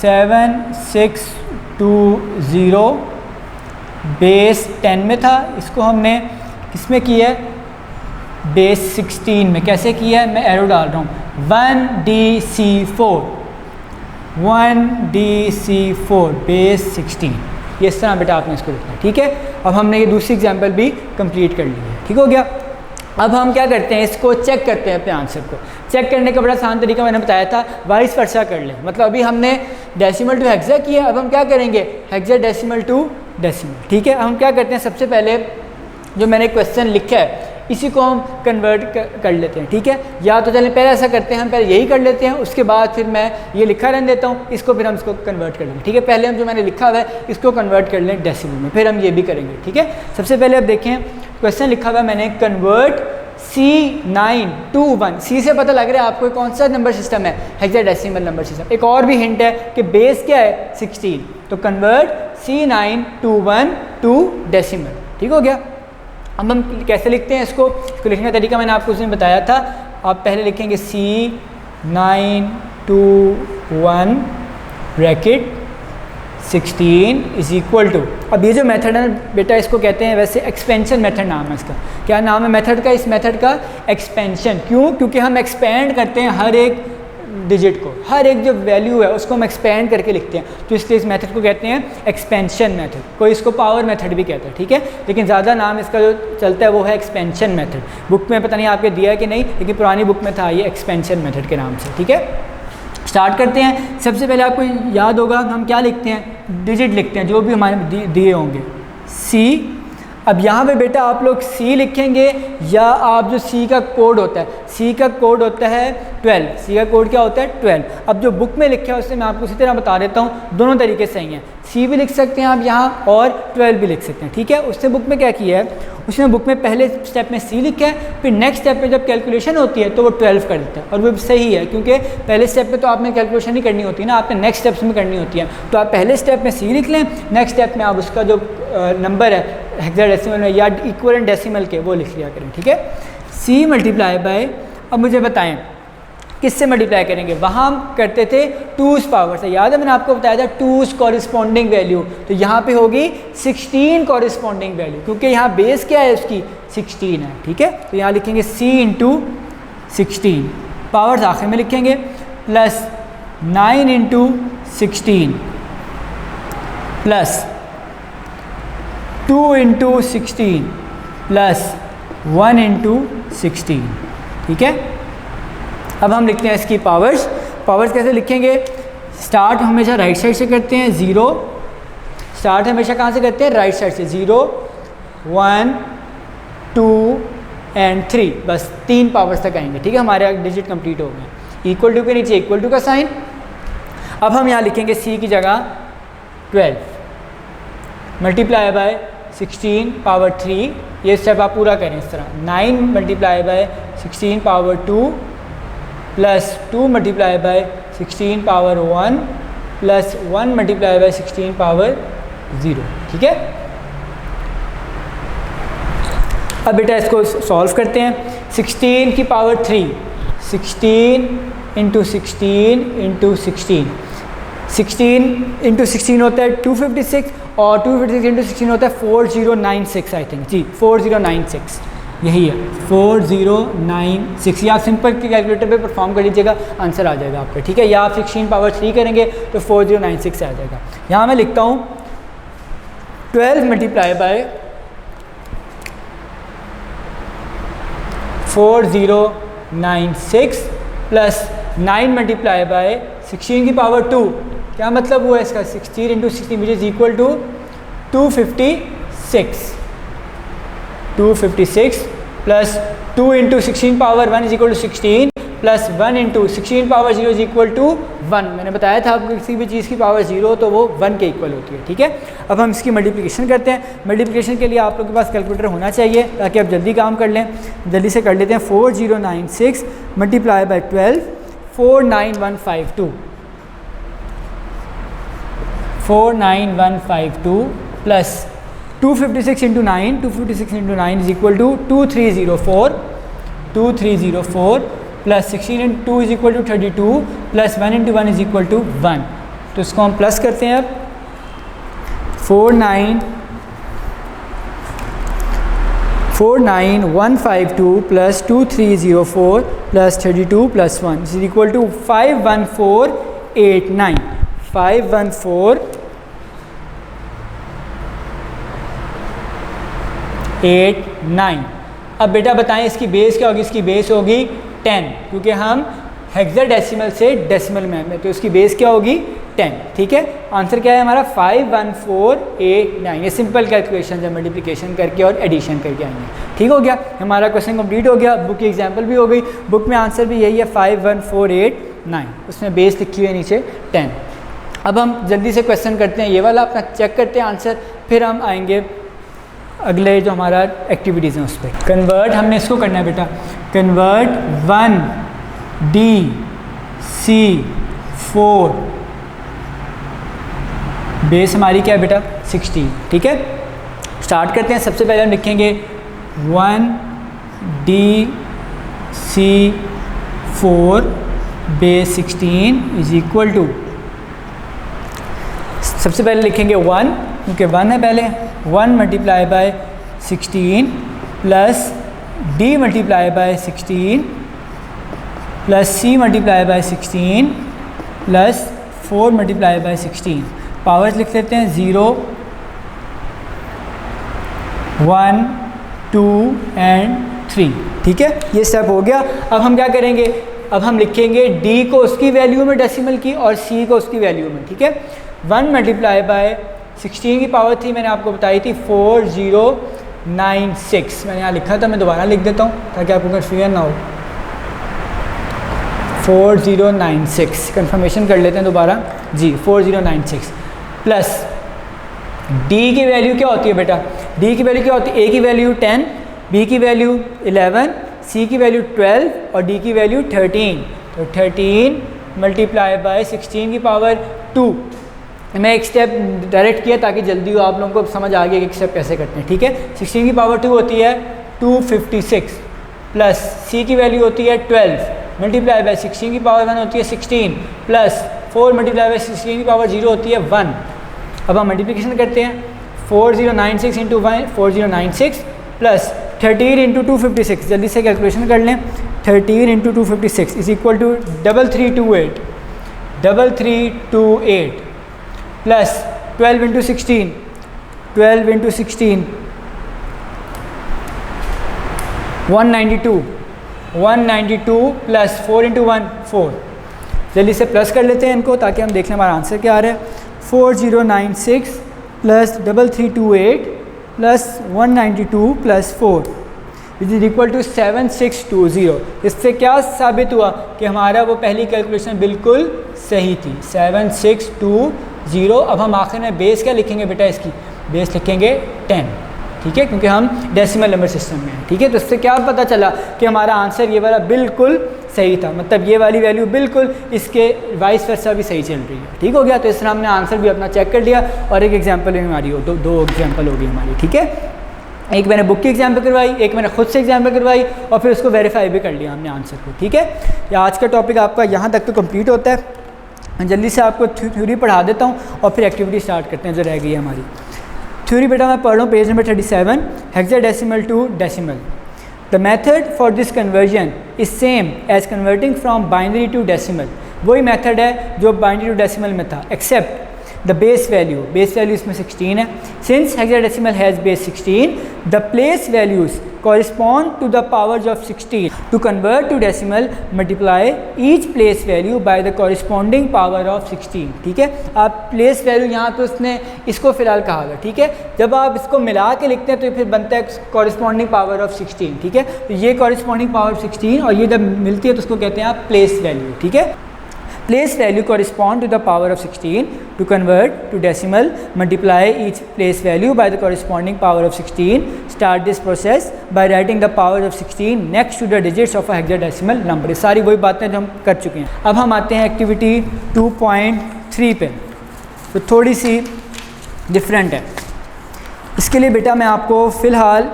7620, बेस 10 में था, इसको हमने किस में किया है? बेस 16 में। कैसे किया है? मैं एरो डाल रहा हूँ, 1DC4, 1DC4 बेस 16, ये इस तरह बेटा आपने इसको लिखना है, ठीक है। अब हमने ये दूसरी एग्जाम्पल भी कंप्लीट कर ली है, ठीक हो गया। अब हम क्या करते हैं, इसको चेक करते हैं अपने आंसर को। चेक करने का बड़ा आसान तरीका मैंने बताया था, वाइस वर्सा कर लें। मतलब अभी हमने डेसिमल टू हेक्सा किया, अब हम क्या करेंगे, हेक्सा डेसिमल टू डेसिमल। ठीक है, हम क्या करते हैं, सबसे पहले जो मैंने क्वेश्चन लिखा है इसी को हम कन्वर्ट कर लेते हैं। ठीक है, या तो चलें पहले ऐसा करते हैं, हम पहले यही कर लेते हैं, उसके बाद फिर मैं ये लिखा रहने देता हूँ, इसको फिर हम इसको कन्वर्ट कर लेंगे। ठीक है, पहले हम जो मैंने लिखा हुआ है इसको कन्वर्ट कर लें डेसिमल में, फिर हम ये भी करेंगे। ठीक है, सबसे पहले अब देखें क्वेश्चन लिखा हुआ है मैंने, कन्वर्ट C9 to 1। सी से पता लग रहा है आपको कौन सा नंबर सिस्टम है, हेक्साडेसिमल नंबर सिस्टम। एक और भी हिंट है कि बेस क्या है 16, तो convert C9 to 1 to decimal. ठीक हो गया। अब हम कैसे लिखते हैं इसको लिखने का तरीका मैंने आपको उसमें बताया था। आप पहले लिखेंगे C9 to 1 bracket 16 is equal to, अब ये जो मेथड है ना बेटा, इसको कहते हैं वैसे एक्सपेंशन मेथड नाम है इसका। क्या नाम है मेथड का, इस मेथड का एक्सपेंशन। क्यों, क्योंकि हम एक्सपेंड करते हैं हर एक डिजिट को, हर एक जो वैल्यू है उसको हम एक्सपेंड करके लिखते हैं, तो इसलिए इस मेथड को कहते हैं एक्सपेंशन मेथड। कोई इसको पावर मेथड भी कहता है। ठीक है, लेकिन ज़्यादा नाम इसका जो चलता है वो है एक्सपेंशन मेथड। बुक में पता नहीं आपके दिया है कि नहीं, लेकिन पुरानी बुक में था ये एक्सपेंशन मेथड के नाम से। ठीक है, स्टार्ट करते हैं। सबसे पहले आपको याद होगा हम क्या लिखते हैं, डिजिट लिखते हैं जो भी हमारे दिए होंगे, C। अब यहाँ पे बेटा आप लोग C लिखेंगे या आप जो C का कोड होता है, C का कोड होता है 12, C का कोड क्या होता है 12। अब जो बुक में लिखा है उससे मैं आपको इसी तरह बता देता हूँ, दोनों तरीके से सही हैं। C भी लिख सकते हैं आप यहाँ और 12 भी लिख सकते हैं। ठीक है, उससे बुक में क्या किया है, उसने बुक में पहले स्टेप में C लिखा है, फिर नेक्स्ट स्टेप पे जब कैलकुलेशन होती है तो वो 12 कर देता है, और वो सही है क्योंकि पहले स्टेप पे तो आपने कैलकुलेशन नहीं करनी होती ना, आपने नेक्स्ट स्टेप्स में करनी होती है। तो आप पहले स्टेप में C लिख लें, नेक्स्ट स्टेप में आप उसका जो नंबर है हेक्साडेसिमल में या इक्विवेलेंट डेसिमल के वो लिख लिया करें। ठीक है, C मल्टीप्लाई बाय, अब मुझे बताएं किससे मल्टीप्लाई करेंगे, वहाँ हम करते थे 2's पावर से, याद है मैंने आपको बताया था 2's कॉरिस्पॉन्डिंग वैल्यू, तो यहाँ पे होगी 16 कॉरिस्पॉन्डिंग वैल्यू, क्योंकि यहाँ बेस क्या है उसकी 16 है। ठीक है, तो यहाँ लिखेंगे C इंटू 16, पावर्स आखिर में लिखेंगे, plus 9 into 16 plus 2 into 16 plus 1 into 16। ठीक है, अब हम लिखते हैं इसकी पावर्स। पावर्स कैसे लिखेंगे, स्टार्ट हमेशा राइट साइड से करते हैं, 0, स्टार्ट हमेशा कहाँ से करते हैं, राइट साइड से, 0 1 2 एंड 3, बस 3 पावर्स तक आएंगे। ठीक है, हमारे डिजिट कंप्लीट हो गए। इक्वल टू के नीचे इक्वल टू का साइन। अब हम यहाँ लिखेंगे C की जगह 12 मल्टीप्लाई बाय 16 पावर 3, ये स्टेप आप पूरा करें इस तरह, 9 multiply by 16 power 2 plus 2 multiply by 16 power 1 plus 1 multiply by 16 power 0। ठीक है, अब बेटा इसको सॉल्व करते हैं। 16 की पावर 3, 16 इंटू 16 इंटू 16, 16 इंटू 16 होता है 256, और 256 इंटू 16 होता है 4096 आई थिंक, जी 4096 यही है, 4096। या आप सिंपल कैलकुलेटर पे परफॉर्म कर लीजिएगा, आंसर आ जाएगा आपका। ठीक है, या आप 16 पावर 3 करेंगे तो 4096 आ जाएगा। यहाँ मैं लिखता हूँ 12 multiply by 4096 plus 9 multiply by 16 की पावर 2, क्या मतलब हुआ इसका, 16 into 16 which is equal to 256 plus 2 into 16 power 1 is equal to 16 plus 1 into 16 power 0 is equal to 1। मैंने बताया था आपको किसी भी चीज़ की पावर 0 तो वो 1 के इक्वल होती है। ठीक है, अब हम इसकी मल्टीप्लिकेशन करते हैं। मल्टीप्लिकेशन के लिए आप लोगों के पास कैलकुलेटर होना चाहिए ताकि आप जल्दी काम कर लें। जल्दी से कर लेते हैं, 4096 multiply by 12, 49152, 49152 plus 256 into 9, 256 into 9 is equal to 2304, 2304 plus 16 into 2 is equal to 32 plus 1 into 1 is equal to 1। तो इसको हम प्लस करते हैं अब, 49152 plus 2304 plus 32 plus 1 is equal to 51489, 51489। अब बेटा बताएं इसकी बेस क्या होगी? इसकी बेस होगी 10, क्योंकि हम हेक्साडेसिमल से डेसिमल में, तो इसकी बेस क्या होगी? 10। ठीक है, आंसर क्या है हमारा? 51489। ये सिंपल कैलकुलेशन है, मल्टीप्लिकेशन करके और एडिशन करके आएंगे। ठीक हो गया, हमारा क्वेश्चन कंप्लीट हो गया। बुक की एग्जांपल भी हो गई, बुक में आंसर भी यही है 51489, उसमें बेस लिखी हुई है नीचे 10। अब हम जल्दी से क्वेश्चन करते हैं, ये वाला अपना चेक करते हैं आंसर, फिर हम आएंगे अगले जो हमारा एक्टिविटीज़ हैं उस पर। कन्वर्ट हमने इसको करना है बेटा, कन्वर्ट 1DC4, बेस हमारी क्या है बेटा? 16। ठीक है, स्टार्ट करते हैं। सबसे पहले हम लिखेंगे 1DC4 base 16 is equal to, सबसे पहले लिखेंगे 1, क्योंकि 1 है पहले, 1 multiply by 16 plus D multiply by 16 plus C multiply by 16 plus 4 multiply by 16। Powers लिख लेते हैं 0, 1, 2 एंड 3। ठीक है, ये स्टेप हो गया। अब हम क्या करेंगे? अब हम लिखेंगे D को उसकी वैल्यू में डेसिमल की और C को उसकी वैल्यू में। ठीक है, 1 मल्टीप्लाई बाय 16 की पावर थी, मैंने आपको बताई थी 4096। मैंने यहाँ लिखा था, मैं दोबारा लिख देता हूँ ताकि आपको कन्फ्यूजन ना हो। 4096 कंफर्मेशन कर लेते हैं दोबारा जी, 4096 प्लस D की वैल्यू क्या होती है बेटा? D की वैल्यू क्या होती है? A की वैल्यू 10, B की वैल्यू 11, C की वैल्यू 12 और D की वैल्यू 13। तो 13 मल्टीप्लाई बाय 16 की पावर 2। मैं एक स्टेप डायरेक्ट किया ताकि जल्दी हो, आप लोगों को समझ आ गया कि एक स्टेप कैसे करते हैं। ठीक है, 16 की पावर 2 होती है 256 प्लस C की वैल्यू होती है 12 मल्टीप्लाई बाय 16 की पावर 1 होती है 16 प्लस 4 मल्टीप्लाई बाय 16 की पावर 0 होती है 1। अब हम मल्टीप्लिकेशन करते हैं, 4096 इंटू 4096 प्लस 13 इंटू 256, जल्दी से कैलकुलेशन कर लें। 13 into 256 is equal to 3328 plus 12 into 16 192 plus 4 into 1 4। जल्दी से प्लस कर लेते हैं इनको ताकि हम देख लें हमारा आंसर क्या आ रहा है। 4096 plus 3328 plus 192 plus 4 which is equal to 7620। इससे क्या साबित हुआ कि हमारा वो पहली कैलकुलेशन बिल्कुल सही थी, 7620। अब हम आखिर में बेस क्या लिखेंगे बेटा? इसकी बेस लिखेंगे 10। ठीक है, क्योंकि हम डेसिमल नंबर सिस्टम में हैं। ठीक है, तो इससे क्या पता चला कि हमारा आंसर ये वाला बिल्कुल सही था, मतलब ये वाली वैल्यू बिल्कुल इसके वाइस वर्सा भी सही चल रही है। ठीक हो गया, तो इस तरह हमने आंसर भी अपना चेक कर लिया और एक एग्जाम्पल भी हमारी हो, दो एग्जाम्पल हो गई हमारी। ठीक है, एक मैंने बुक की एग्जाम्पल करवाई, एक मैंने खुद से एग्जाम्पल करवाई और फिर उसको वेरीफाई भी कर लिया हमने आंसर को। ठीक है, या आज का टॉपिक आपका यहाँ तक तो कंप्लीट होता है। जल्दी से आपको थ्योरी पढ़ा देता हूँ और फिर एक्टिविटी स्टार्ट करते हैं जो रह गई है हमारी। थ्योरी बेटा मैं पढ़ रहा हूँ, page number 37, hexadecimal to decimal. The method for this conversion is same as converting from binary to decimal. वही मेथड है जो बाइनरी टू डेसिमल में था, एक्सेप्ट द बेस वैल्यू इसमें 16 है। Since hexadecimal has base 16, the place values correspond to the powers of 16. To convert to decimal, multiply each place value by the corresponding power of 16. ठीक है, आप प्लेस वैल्यू यहाँ पे उसने इसको फ़िलहाल कहा था। ठीक है, जब आप इसको मिला के लिखते हैं तो फिर बनता है corresponding power of 16। ठीक है, तो ये corresponding power of 16 और ये जब मिलती है तो उसको कहते हैं आप प्लेस वैल्यू। ठीक है, place value correspond to the power of 16. To convert to decimal, multiply each place value by the corresponding power of 16. Start this process by writing the power of 16 next to the digits of a hexadecimal number. सारी वही बातें जो हम कर चुके हैं। अब हम आते हैं एक्टिविटी 2.3 पे, तो थोड़ी सी डिफरेंट है। इसके लिए बेटा मैं आपको फ़िलहाल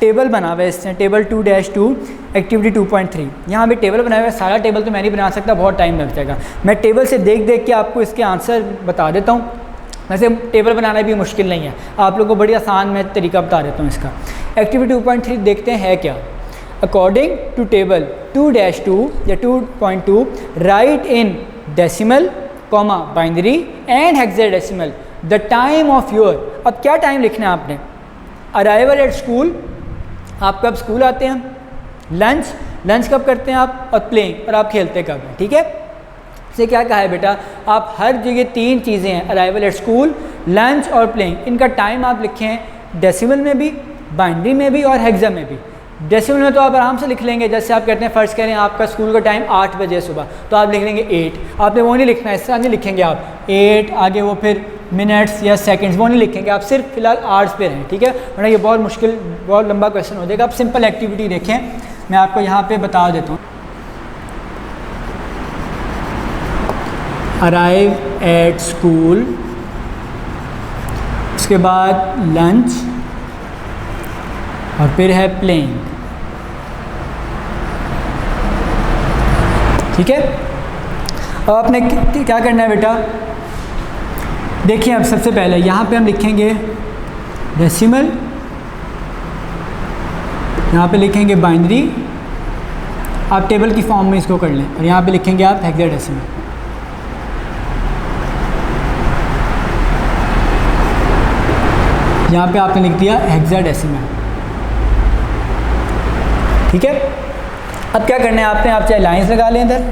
टेबल बना हुआ है, इसने टेबल 2-2 एक्टिविटी 2.3। यहाँ भी टेबल बनाया हुआ है, सारा टेबल तो मैं नहीं बना सकता, बहुत टाइम लग जाएगा। मैं टेबल से देख देख के आपको इसके आंसर बता देता हूँ। वैसे टेबल बनाना भी मुश्किल नहीं है, आप लोगों को बड़ी आसान मैं तरीका बता देता हूँ इसका। एक्टिविटी 2.3 देखते हैं है क्या। अकॉर्डिंग टू टेबल 2-2 या 2.2, right in decimal comma binary and hexadecimal the time of your. अब क्या टाइम लिखना है आपने? अराइवल एट स्कूल, आप कब स्कूल आते हैं, लंच कब करते हैं आप, और प्लेइंग, और आप खेलते कब हैं, ठीक है। से क्या कहा है बेटा, आप हर जगह 3 चीज़ें हैं, अराइवल एट स्कूल, लंच और प्लेइंग, इनका टाइम आप लिखें हैं डेसिमल में भी, बाइनरी में भी और हेक्सा में भी। डेसिमल में तो आप आराम से लिख लेंगे, जैसे आप कहते हैं फ़र्ज़ करें आपका स्कूल का टाइम 8 बजे सुबह, तो आप लिख लेंगे 8। आपने वो नहीं लिखना है, इस तरह नहीं लिखेंगे आप 8 आगे वो फिर मिनट्स या सेकंड्स, वो नहीं लिखेंगे आप, सिर्फ फिलहाल आवर्स पे रहें, ठीक है, वरना ये बहुत मुश्किल, बहुत लंबा क्वेश्चन हो जाएगा। आप सिंपल एक्टिविटी देखें, मैं आपको यहाँ पे बता देता हूँ। अराइव एट स्कूल, उसके बाद लंच, और फिर है प्लेइंग, ठीक है। अब आपने क्या करना है बेटा, देखिए अब सबसे पहले यहाँ पे हम लिखेंगे डेसिमल, यहाँ पे लिखेंगे बाइनरी, आप टेबल की फॉर्म में इसको कर लें, और यहाँ पे लिखेंगे आप हेक्साडेसिमल। यहाँ पे आपने लिख दिया हेक्साडेसिमल, ठीक है। अब क्या करना है आपने, आप चाहे लाइंस लगा लें इधर,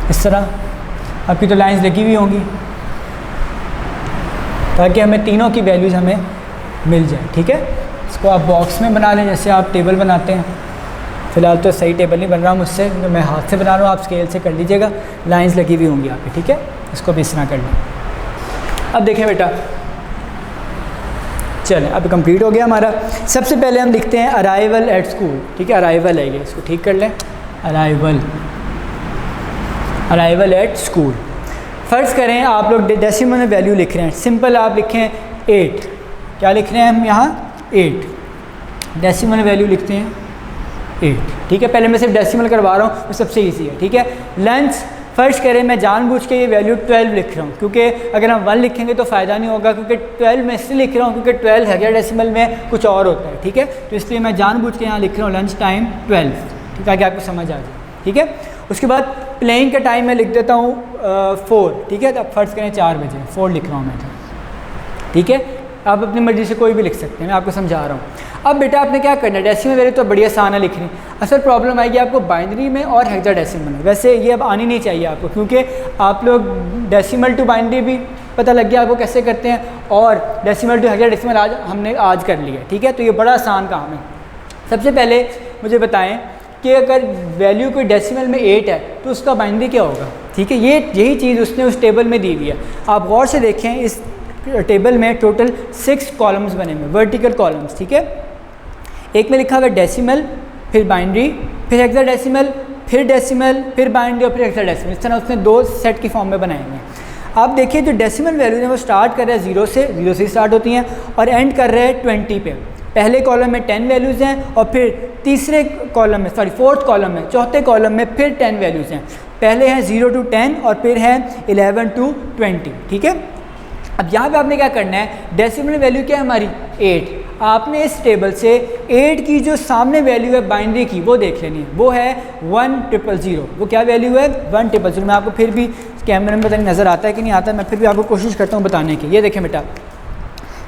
इस तरह आपकी तो लाइंस लगी हुई होंगी, ताकि हमें तीनों की वैल्यूज़ हमें मिल जाए, ठीक है। इसको आप बॉक्स में बना लें, जैसे आप टेबल बनाते हैं। फ़िलहाल तो सही टेबल नहीं बन रहा मुझसे, तो मैं हाथ से बना रहा हूँ, आप स्केल से कर लीजिएगा, लाइंस लगी हुई होंगी आपकी, ठीक है। इसको भी इस तरह कर लें। अब देखें बेटा, चलें अब कंप्लीट हो गया हमारा। सबसे पहले हम लिखते हैं अराइवल एट स्कूल, ठीक है, अराइवल है ये, इसको ठीक कर लें, अराइवल एट स्कूल। फ़र्ज़ करें आप लोग डेसिमल में वैल्यू लिख रहे हैं, सिंपल आप लिखें 8, क्या लिख रहे हैं हम यहाँ 8, डेसिमल वैल्यू लिखते हैं 8, ठीक है। पहले मैं सिर्फ डेसिमल करवा रहा हूँ, वो सबसे ईजी है, ठीक है। लंच फ़र्ज़ करें मैं जानबूझ के ये वैल्यू 12 लिख रहा हूँ, क्योंकि अगर हम 1 लिखेंगे तो फ़ायदा नहीं होगा, क्योंकि 12 मैं इसलिए लिख रहा हूँ क्योंकि 12 हेक्साडेसिमल में कुछ और होता है, ठीक है। तो इसलिए मैं जानबूझ के यहाँ लिख रहा हूँ लंच टाइम 12, ठीक है, ताकि आपको समझ आ जाए, ठीक है। उसके बाद प्लेइंग का टाइम मैं लिख देता हूँ 4, ठीक है। तो अब फ़र्ज़ करें 4 बजे, 4 लिख रहा हूँ मैं, ठीक है। आप अपनी मर्ज़ी से कोई भी लिख सकते हैं, मैं आपको समझा रहा हूँ। अब बेटा आपने क्या करना है, डेसिमल वैल्यू तो बड़ी आसान है लिखनी, असल प्रॉब्लम आएगी आपको बाइनरी में और हेक्साडेसिमल में। वैसे ये अब आनी नहीं चाहिए आपको, क्योंकि आप लोग डेसिमल टू बाइनरी भी पता लग गया आपको कैसे करते हैं, और डेसिमल टू हेक्साडेसिमल हमने आज कर लिया, ठीक है। तो ये बड़ा आसान काम है। सबसे पहले मुझे बताएं कि अगर वैल्यू कोई डेसिमल में 8 है तो उसका बाइनरी क्या होगा, ठीक है। यही चीज़ उसने उस टेबल में दी हुई है। आप गौर से देखें, इस टेबल में टोटल 6 कॉलम्स बने हुए, वर्टिकल कॉलम्स, ठीक है। एक में लिखा हुआ डेसिमल, फिर बाइनरी, फिर हेक्साडेसिमल, फिर डेसिमल, फिर बाइनरी और फिर हेक्साडेसिमल। इस तरह उसने 2 सेट की फॉर्म में बनाए हुए हैं। आप देखिए जो डेसिमल वैल्यूज हैं वो स्टार्ट कर रहे हैं 0 से स्टार्ट होती हैं और एंड कर रहे हैं 20 पे। पहले कॉलम में 10 वैल्यूज़ हैं और फिर तीसरे कॉलम में फोर्थ कॉलम में, चौथे कॉलम में फिर 10 वैल्यूज़ हैं। पहले हैं 0 to 10 और फिर है 11 to 20, ठीक है। अब यहाँ पे आपने क्या करना है, डेसिमल वैल्यू क्या है हमारी 8। आपने इस टेबल से 8 की जो सामने वैल्यू है बाइनरी की वो देख लेनी है, वो है 1000। वो क्या वैल्यू है 1000। मैं आपको फिर भी कैमरे में पता नहीं नज़र आता है कि नहीं आता, मैं फिर भी आपको कोशिश करता हूँ बताने की। ये देखें बेटा,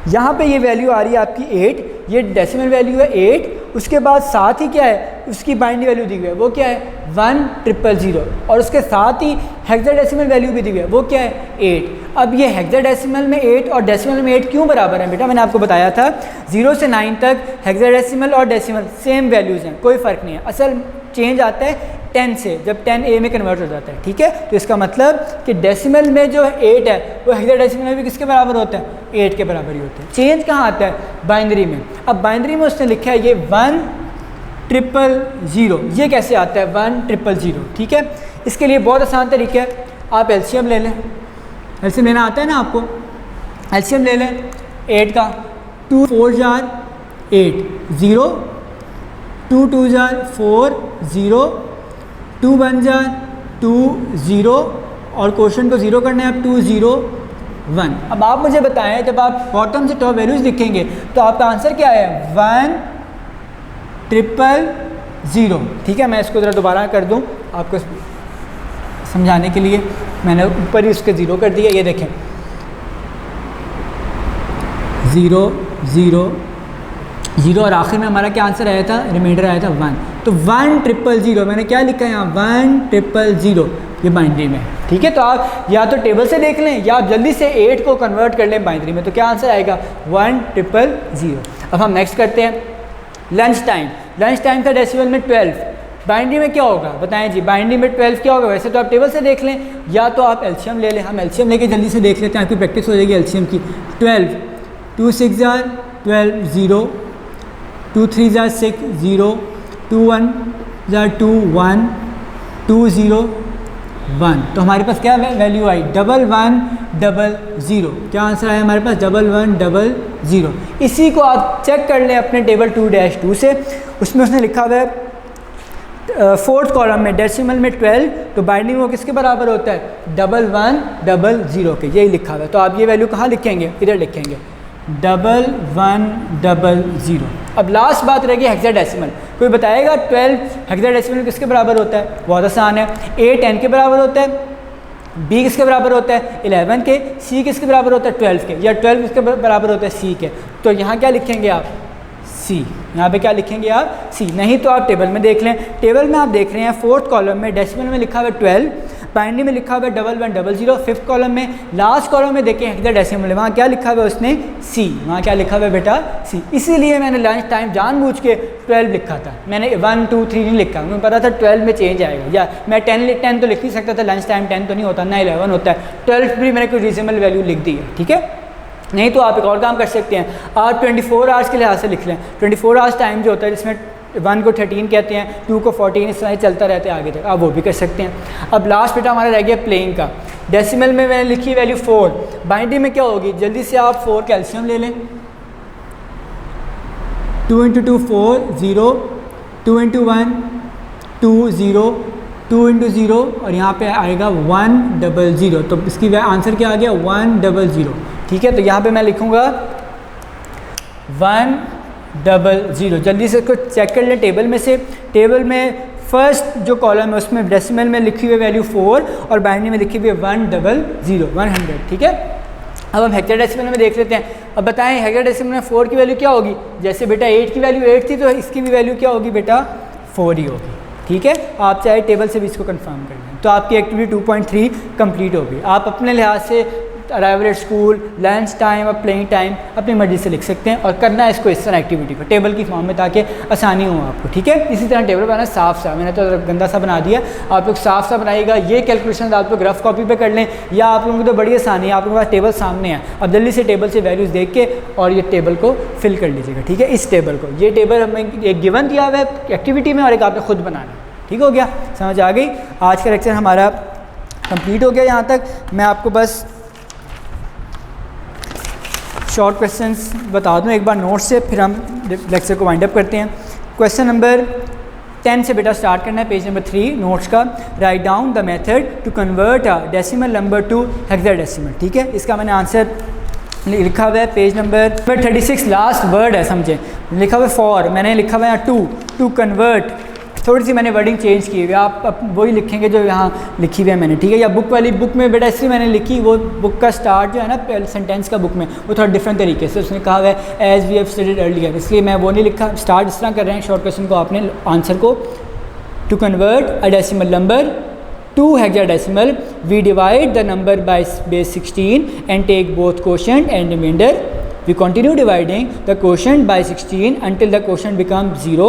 यहाँ पे ये वैल्यू आ रही है आपकी 8, ये डेसिमल वैल्यू है 8। उसके बाद साथ ही क्या है उसकी बाइनरी वैल्यू दी हुई है, वो क्या है 1000 और उसके साथ ही हेक्साडेसिमल वैल्यू भी दी हुई है, वो क्या है 8। अब ये हेक्साडेसिमल में 8 और डेसिमल में 8 क्यों बराबर है बेटा, मैंने आपको बताया था 0 से 9 तक हेक्साडेसिमल और डेसिमल सेम वैल्यूज़ हैं, कोई फ़र्क नहीं है। असल चेंज आता है 10 से, जब 10 A में कन्वर्ट हो जाता है, ठीक है। तो इसका मतलब कि डेसिमल में जो 8 है वो हेक्साडेसिमल में भी किसके बराबर होता है 8 के बराबर ही होता है। चेंज कहाँ आता है बाइनरी में। अब बाइनरी में उसने लिखा है ये 1000, ये कैसे आता है 1000, ठीक है। इसके लिए बहुत आसान तरीका है, आप एलसीएम ले लें। एलसीएम लेना आता है ना आपको, एलसीएम ले लें 8 का, 2 4 जार 8, 0, 2 2 जार 4, 0, 2 1 जार 2, 0 और क्वेश्चन को 0 करना है आप 2 0 1। अब आप मुझे बताएं जब आप बॉटम से टॉप वैल्यूज़ लिखेंगे तो आपका आंसर क्या है 1000, ठीक है। मैं इसको ज़रा दोबारा कर दूं आपको समझाने के लिए, मैंने ऊपर ही उसके 0 कर दिया। ये देखें 0 0 0 और आखिर में हमारा क्या आंसर आया था, रिमाइंडर आया था 1। तो 1000, मैंने क्या लिखा है यहाँ 1000, ये बाइनरी में, ठीक है। तो आप या तो टेबल से देख लें या आप जल्दी से 8 को कन्वर्ट कर लें बाइनरी में, तो क्या आंसर आएगा 1000। अब हम नेक्स्ट करते हैं लंच टाइम। लंच टाइम का डेसिमल में 12, बाइनरी में क्या होगा बताएं जी, बाइनरी में 12 क्या होगा। वैसे तो आप टेबल से देख लें या तो आप एलसीएम ले लें, हम एलसीएम लेके जल्दी से देख लेते हैं, आपकी प्रैक्टिस हो जाएगी एलसीएम की। 12, 2 6 12, 0, 2 3 6 0, 2 1 2 1, 2 0 1। तो हमारे पास क्या वैल्यू आई 1100। क्या आंसर आया हमारे पास 1100। इसी को आप चेक कर लें अपने टेबल 2-2 से, उसमें उसने लिखा हुआ है फोर्थ कॉलम में डेसिमल में 12, तो बाइनरी में वो किसके बराबर होता है 1100 के, यही लिखा हुआ है। तो आप ये वैल्यू कहाँ लिखेंगे, इधर लिखेंगे 1100। अब लास्ट बात रहेगी हेक्साडेसिमल। कोई बताएगा 12 हेक्साडेसिमल किसके बराबर होता है, बहुत आसान है। A 10 के बराबर होता है, B किसके बराबर होता है 11 के, C किसके बराबर होता है 12 के, या 12 किसके बराबर होता है C के। तो यहाँ क्या लिखेंगे आप C, यहाँ पे क्या लिखेंगे आप C, नहीं तो आप टेबल में देख लें। टेबल में आप देख रहे हैं फोर्थ कॉलम में डेसिमल में लिखा हुआ है 12, बाइनरी में लिखा हुआ है 1100। फिफ्थ कॉलम में लास्ट कॉलम में देखें हेक्साडेसिमल, वहाँ क्या लिखा हुआ है उसने C, वहाँ क्या लिखा हुआ है बेटा C। इसीलिए मैंने लंच टाइम जानबूझ के 12 लिखा था, मैंने 1 2 3 नहीं लिखा, मुझे पता था 12 में चेंज आएगा। या मैं 10 तो लिख नहीं सकता था, लंच टाइम 10 तो नहीं होता ना 11 होता है, 12 भी मैंने कोई रीजनेबल वैल्यू लिख दी है, ठीक है। नहीं तो आप एक और काम कर सकते हैं, आप 24 आवर्स के लिहाज से लिख लें। 24 आवर्स टाइम जो होता है जिसमें 1 को 13 कहते हैं, 2 को 14, इस तरह चलता रहता है आगे तक, आप वो भी कर सकते हैं। अब लास्ट बेटा हमारा रह गया प्लेइंग का। डेसिमल में मैंने लिखी वैल्यू 4, बाइनरी में क्या होगी, जल्दी से आप 4 कैल्शियम ले लें। 2 × 2 4 0, 2 × 1 2 0, 2 × 0 और यहाँ पे आएगा 100। तो इसकी आंसर क्या आ गया 100, ठीक है। तो यहाँ पे मैं लिखूँगा 100। जल्दी से इसको चेक कर लें टेबल में से। टेबल में फर्स्ट जो कॉलम है उसमें डेसिमल में लिखी हुई वैल्यू 4 और बाइनरी में लिखी हुई है 100, ठीक है। अब हम हेक्साडेसिमल में देख लेते हैं। अब बताएं हेक्साडेसिमल में 4 की वैल्यू क्या होगी, जैसे बेटा 8 की वैल्यू 8 थी तो इसकी भी वैल्यू क्या होगी बेटा 4 ही होगी, ठीक है। आप चाहे टेबल से भी इसको कंफर्म कर लें। तो आपकी एक्टिविटी 2.3 कंप्लीट होगी। आप अपने लिहाज से arrival at school, lunch time और प्लेइंग टाइम अपनी मर्जी से लिख सकते हैं और करना है इसको इस तरह एक्टिविटी को टेबल की फॉर्म में, ताकि आसानी हो आपको, ठीक है। इसी तरह टेबल बनाना साफ सा, मैंने तो गंदा सा बना दिया, आप लोग साफ सा बनाइएगा। ये कैलकुलेशन आप लोग रफ कॉपी पे कर लें, या आप लोगों को तो बड़ी आसानी है, आप लोगों के पास टेबल सामने है, अब जल्दी से टेबल से वैल्यूज़ देख के और ये टेबल को फिल कर लीजिएगा, ठीक है। इस टेबल को, ये टेबल हमें एक गिवन दिया हुआ है एक्टिविटी में और एक आपने खुद बनाना, ठीक हो गया, समझ आ गई। आज का लेक्चर हमारा कंप्लीट हो गया यहाँ तक। मैं आपको बस शॉर्ट क्वेश्चंस बता दूं एक बार नोट से, फिर हम लेक्चर को वाइंड अप करते हैं। क्वेश्चन नंबर 10 से बेटा स्टार्ट करना है, पेज नंबर 3 नोट्स का। Write down the method to convert a decimal number to hexadecimal, ठीक है। इसका मैंने आंसर लिखा हुआ है पेज नंबर 36, लास्ट वर्ड है समझे, लिखा हुआ है फॉर, मैंने लिखा हुआ है यहाँ टू कन्वर्ट, थोड़ी सी मैंने वर्डिंग चेंज की हुई है, आप वही लिखेंगे जो यहाँ लिखी हुई है मैंने, ठीक है। या बुक वाली बुक में बेटा इसलिए मैंने लिखी, वो बुक का स्टार्ट जो है ना सेंटेंस का बुक में वो थोड़ा डिफरेंट तरीके से उसने कहा हुआ है as we have studied earlier, इसलिए मैं वो नहीं लिखा। स्टार्ट इस तरह कर रहे हैं शॉर्ट क्वेश्चन को आपने आंसर को, to convert a decimal number to hexadecimal we divide the number by base 16 and take both quotient and remainder. We continue dividing the quotient by 16 until the quotient becomes 0.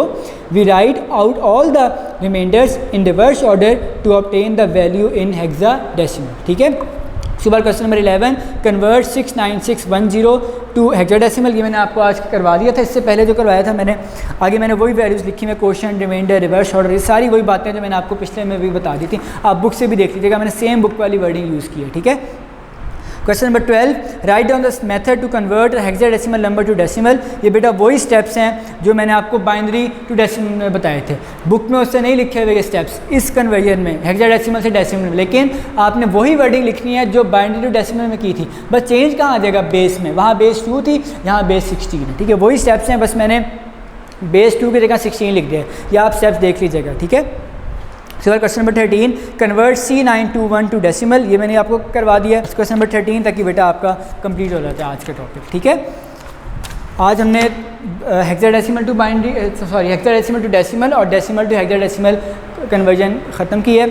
We write out all the remainders in reverse order to obtain the value in hexadecimal. ठीक है। उसके बाद question number 11, convert 69610 to hexadecimal. ये मैंने आपको आज करवा दिया था, इससे पहले जो करवाया था मैंने, आगे मैंने वही वैल्यूज़ लिखी हैं, क्वोशंट, रिमाइंडर, रिवर्स ऑर्डर, ये सारी वही बातें जो मैंने आपको पिछले में भी बता दी थी, आप बुक से भी देख लीजिएगा, मैंने सेम बुक वाली वर्डिंग यूज़ की है, ठीक है। Question number 12, write down the method to convert hexadecimal number to decimal. ये बेटा वही स्टेप्स हैं जो मैंने आपको बाइनरी टू डेसिमल में बताए थे, बुक में उससे नहीं लिखे हुए स्टेप्स इस कन्वर्जन में हेक्साडेसिमल से डेसिमल में, लेकिन आपने वही वर्डिंग लिखनी है जो बाइनरी टू डेसिमल में की थी, बस चेंज कहाँ आ जाएगा बेस में, वहाँ बेस 2 थी, यहाँ बेस 16 है, ठीक है। वही स्टेप्स हैं, बस मैंने बेस 2 की जगह 16 लिख दिया, या आप स्टेप्स देख लीजिएगा, ठीक है। Question number 13, convert C921 to decimal. ये मैंने आपको करवा दिया क्वेश्चन नंबर 13 ताकि बेटा आपका कंप्लीट हो जाता है आज का टॉपिक, ठीक है। आज हमने hexadecimal to binary hexadecimal to decimal और डेसिमल टू हेक्साडेसिमल कन्वर्जन ख़त्म की है।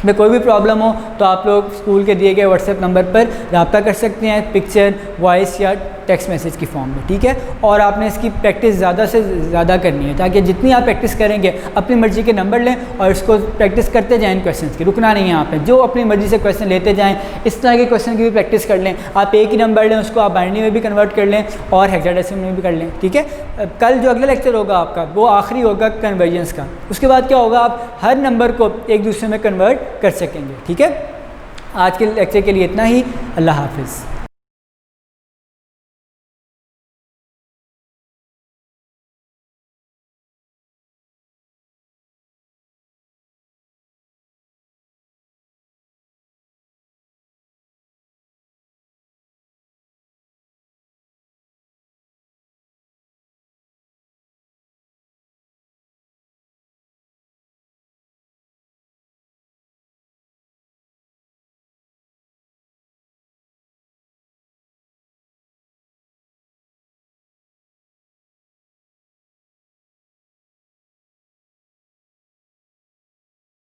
में कोई भी प्रॉब्लम हो तो आप लोग स्कूल के दिए गए व्हाट्सएप नंबर पर रब्ता कर सकते हैं, पिक्चर, वॉइस या टेक्स्ट मैसेज की फॉर्म में, ठीक है। और आपने इसकी प्रैक्टिस ज़्यादा से ज़्यादा करनी है, ताकि जितनी आप प्रैक्टिस करेंगे अपनी मर्ज़ी के नंबर लें और इसको प्रैक्टिस करते जाएँ क्वेश्चन की, रुकना नहीं है यहाँ पे, जो अपनी मर्ज़ी से क्वेश्चन लेते जाएँ। इस तरह के क्वेश्चन की भी प्रैक्टिस कर लें। आप एक ही नंबर लें, उसको आप बाइनरी में भी कन्वर्ट कर लें और हेक्साडेसिमल में भी कर लें, ठीक है। कल जो अगला लेक्चर होगा आपका वो आखिरी होगा कन्वर्जन्स का। उसके बाद क्या होगा, आप हर नंबर को एक दूसरे में कन्वर्ट कर सकेंगे, ठीक है। आज के लेक्चर के लिए इतना ही। अल्लाह हाफिज़।